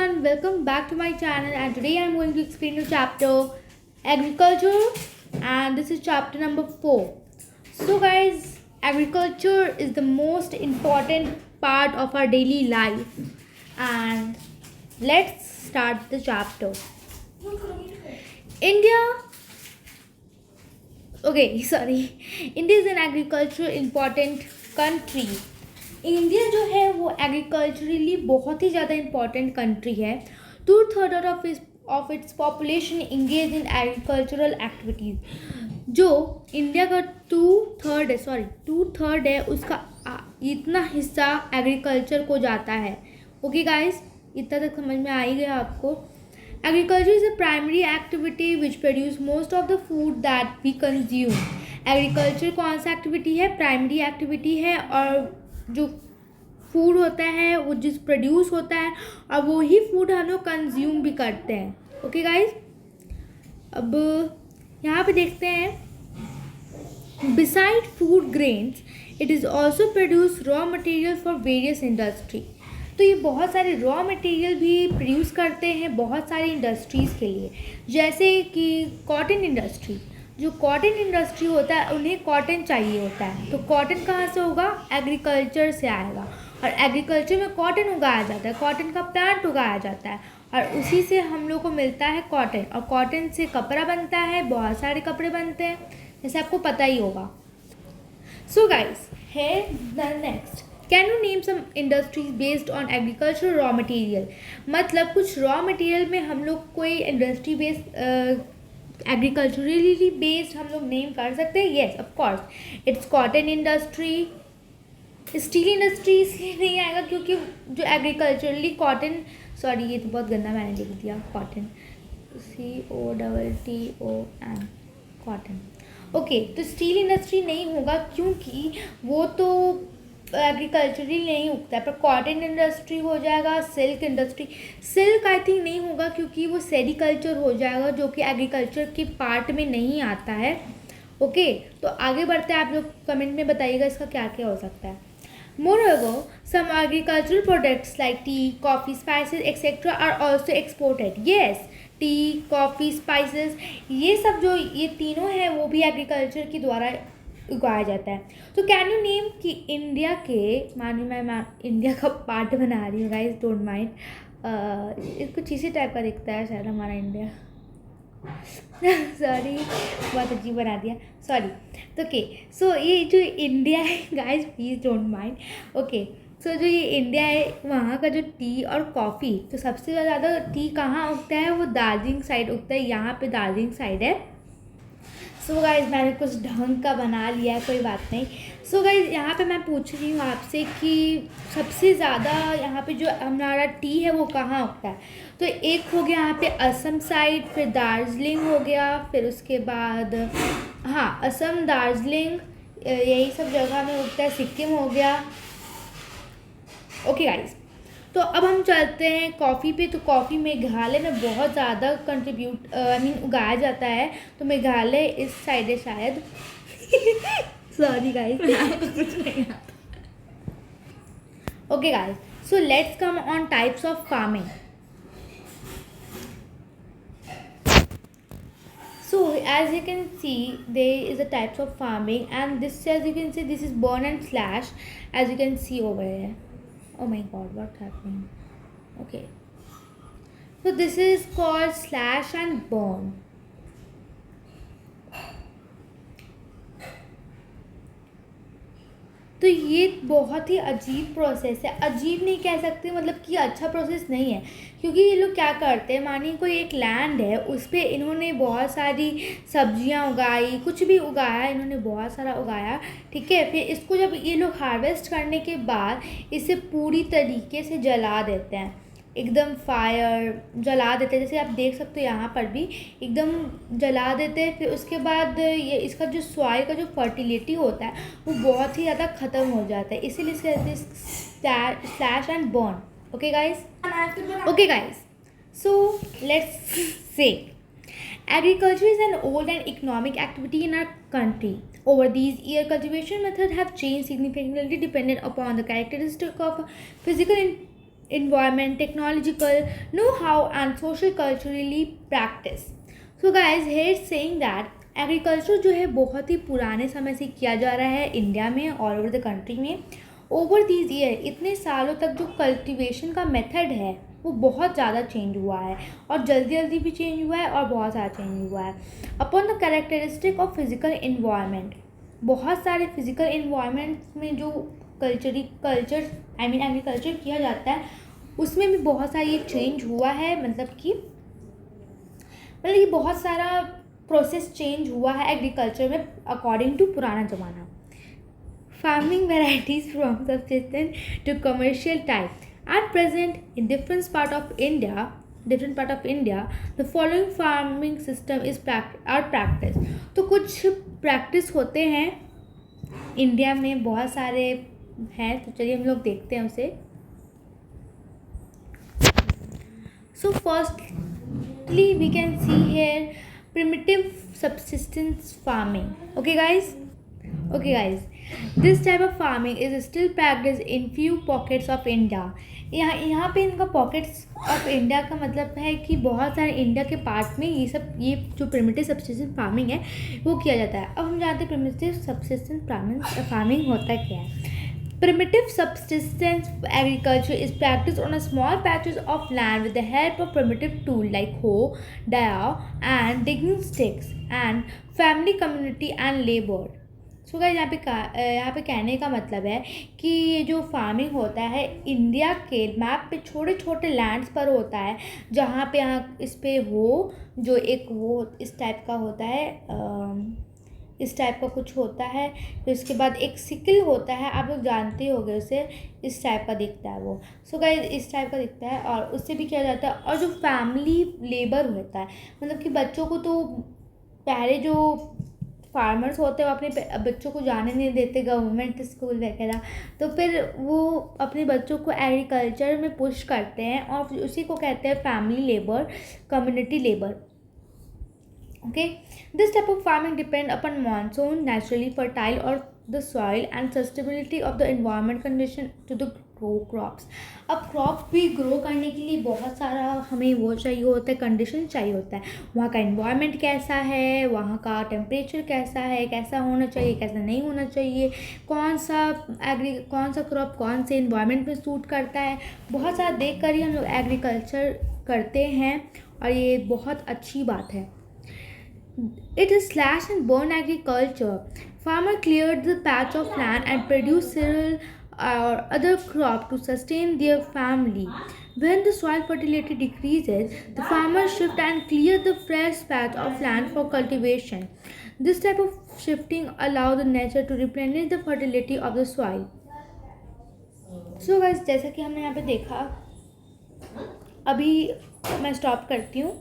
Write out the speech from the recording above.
everyone, welcome back to my channel, and today I'm going to explain you chapter agriculture, and this is chapter number 4. So guys, agriculture is the most important part of our daily life, and let's start the chapter. India, okay, sorry, India is an agriculture important country. India जो है वो agriculturally बहुत ही ज़्यादा important country है. 2/3 of its population engage in agricultural activities. जो India का 2/3 है उसका इतना हिस्सा एग्रीकल्चर को जाता है. ओके गाइस, इतना तक समझ में आ ही गया आपको. Agriculture is a primary activity which produce most of the food that we consume. Agriculture कौन सा एक्टिविटी है? प्राइमरी एक्टिविटी है, और जो फूड होता है वो जिस प्रोड्यूस होता है और वो ही फूड हम लोग कंज्यूम भी करते हैं. ओके गाइज, अब यहाँ पे देखते हैं. Beside food grains it is also produce raw material for various industry. तो ये बहुत सारे रॉ मटेरियल भी प्रोड्यूस करते हैं बहुत सारी इंडस्ट्रीज़ के लिए. जैसे कि कॉटन इंडस्ट्री. जो कॉटन इंडस्ट्री होता है उन्हें कॉटन चाहिए होता है, तो कॉटन कहाँ से होगा? एग्रीकल्चर से आएगा, और एग्रीकल्चर में कॉटन उगाया जाता है, कॉटन का प्लांट उगाया जाता है, और उसी से हम लोग को मिलता है कॉटन, और कॉटन से कपड़ा बनता है, बहुत सारे कपड़े बनते हैं, जैसे आपको पता ही होगा. सो गाइस, है the next. Can you name some industries based on agriculture raw material. मतलब कुछ रॉ मटेरियल में हम लोग कोई इंडस्ट्री बेस्ड एग्रीकल्चरली बेस्ड हम लोग नेम कर सकते हैं. Yes, of course, it's cotton industry. Steel industry इसलिए नहीं आएगा क्योंकि जो एग्रीकल्चरली कॉटन, सॉरी ये तो बहुत गंदा मैंने लिख दिया, कॉटन, COTTON, कॉटन. ओके, तो स्टील इंडस्ट्री नहीं होगा क्योंकि वो तो एग्रीकल्चरली नहीं उगता है, पर कॉटन इंडस्ट्री हो जाएगा. Silk industry, silk I think नहीं होगा क्योंकि वो सेरिकल्चर हो जाएगा जो कि एग्रीकल्चर के पार्ट में नहीं आता है. ओके, तो आगे बढ़ते हैं. आप लोग कमेंट में बताइएगा इसका क्या क्या हो सकता है. Moreover, some agricultural products like tea, coffee, spices, etc. are also exported. Yes, T, coffee, spices, ये सब जो ये तीनों हैं वो भी एग्रीकल्चर के द्वारा उगाया जाता है. तो कैन यू नेम कि इंडिया के, मानिए मैं इंडिया का पार्ट बना रही हूँ गाइस, डोंट माइंड. कुछ इसी टाइप का दिखता है शायद हमारा इंडिया. सॉरी, बहुत अजीब बना दिया, सॉरी. तो ओके, सो ये जो इंडिया है guys, please don't mind. Okay, so जो ये इंडिया है वहाँ का जो टी और कॉफ़ी, तो सबसे ज़्यादा टी कहाँ उगता है? वो दार्जिलिंग साइड उगता है. यहाँ पे दार्जिलिंग साइड है. सो गाइज, मैंने कुछ ढंग का बना लिया है, कोई बात नहीं. सो गाइज, यहाँ पे मैं पूछ रही हूँ आपसे कि सबसे ज़्यादा यहाँ पे जो हमारा टी है वो कहाँ उगता है. तो एक हो गया यहाँ पे असम साइड, फिर दार्जिलिंग हो गया, फिर उसके बाद हाँ असम, दार्जिलिंग, यही सब जगह में उगता है. सिक्किम हो गया. ओके गाइज, तो अब हम चलते हैं कॉफ़ी पे. तो कॉफ़ी मेघालय में बहुत ज़्यादा उगाया जाता है. तो मेघालय इस साइड है शायद. सॉरी गाइस, कुछ नहीं आता. Okay guys, so let's come on types of farming. So as you can see, there is a types of farming, and this, as you can see, this is burn and slash, as you can see over here. Oh my god, what's happening? Okay, so this is called slash and burn. तो ये बहुत ही अजीब process है. अजीब नहीं कह सकते, मतलब कि अच्छा प्रोसेस नहीं है, क्योंकि ये लोग क्या करते हैं, मानिए कोई एक लैंड है, उस पर इन्होंने बहुत सारी सब्जियां उगाई, कुछ भी उगाया, इन्होंने बहुत सारा उगाया, ठीक है. फिर इसको जब ये लोग हार्वेस्ट करने के बाद इसे पूरी तरीके से जला देते हैं, एकदम फायर जला देते हैं, जैसे आप देख सकते हो यहाँ पर भी एकदम जला देते हैं. फिर उसके बाद ये इसका जो सॉइल का जो फर्टिलिटी होता है वो बहुत ही ज़्यादा ख़त्म हो जाता है. इसीलिए इसे कहते हैं slash and burn. Okay guys, so let's say agriculture is an old and economic activity in our country. Over these years, cultivation methods have changed significantly dependent upon the characteristic of physical environment, technological know-how, and social culturally practice. So guys, here it's saying that agriculture जो है बहुत ही पुराने समय से किया जा रहा है इंडिया में, ऑल ओवर द कंट्री में. ओवर दीज ईयर इतने सालों तक जो कल्टीवेशन का मेथड है वो बहुत ज़्यादा चेंज हुआ है, और जल्दी जल्दी भी चेंज हुआ है और बहुत सारा चेंज हुआ है. Upon the characteristic of physical environment, बहुत सारे फिजिकल इन्वायरमेंट्स में जो कल्चर एग्रीकल्चर किया जाता है उसमें भी बहुत सारा ये चेंज हुआ है. मतलब ये बहुत सारा प्रोसेस चेंज हुआ है एग्रीकल्चर में अकॉर्डिंग टू पुराना ज़माना. Farming varieties from subsistent to commercial type are present in different part of India. The following farming system is practice. तो कुछ प्रैक्टिस होते हैं इंडिया में, बहुत सारे हैं, तो चलिए हम लोग देखते हैं उसे. So firstly we can see here primitive subsistence farming. Okay guys, this type of farming is still practiced in few pockets of India. यहाँ पे इनका पॉकेट्स ऑफ इंडिया का मतलब है कि बहुत सारे इंडिया के पार्ट में ये जो प्रिमिटिव सब्सिस्टेंस फार्मिंग है वो किया जाता है. अब हम जानते हैं प्रिमिटिव सब्सिस्टेंस फार्मिंग होता क्या है. Primitive subsistence agriculture is practiced on a small patches of land with the help of primitive tools like hoe, dao, and digging sticks, and family, community, and labor. So guys यहाँ पे कहने का मतलब है कि ये जो फार्मिंग होता है इंडिया के मैप पे छोटे छोटे लैंड्स पर होता है, जहाँ पे यहाँ इस पे हो जो एक वो इस टाइप का होता है, इस टाइप का कुछ होता है. फिर उसके बाद एक सिकल होता है, आप लोग जानते होंगे उसे, इस टाइप का दिखता है वो. सो गाइस इस टाइप का दिखता है और उससे भी किया जाता है. और जो फैमिली लेबर होता है, मतलब कि बच्चों को तो पहले जो फार्मर्स होते हैं वो अपने बच्चों को जाने नहीं देते गवर्नमेंट स्कूल वगैरह, तो फिर वो अपने बच्चों को एग्रीकल्चर में पुश करते हैं और उसी को कहते हैं family labour, community labour. Okay, this type of farming depend upon monsoon, naturally fertile or the soil, and sustainability of the environment condition to the grow crops. अब क्रॉप भी ग्रो करने के लिए बहुत सारा हमें वो चाहिए होता है, कंडीशन चाहिए होता है. वहाँ का एनवायरनमेंट कैसा है, वहाँ का टेम्परेचर कैसा है, कैसा होना चाहिए, कैसा नहीं होना चाहिए, कौन सा क्रॉप कौन से एनवायरनमेंट में सूट करता है, बहुत सारा देख कर ही हम लोग एग्रीकल्चर करते हैं और ये बहुत अच्छी बात है. It is slash and burn agriculture. Farmer cleared the patch of land and produced cereal or other crop to sustain their family. When the soil fertility decreases, the farmers shift and clear the fresh patch of land for cultivation. This type of shifting allows the nature to replenish the fertility of the soil. So guys, जैसा कि हमने यहाँ पे देखा, अभी मैं stop करती हूँ.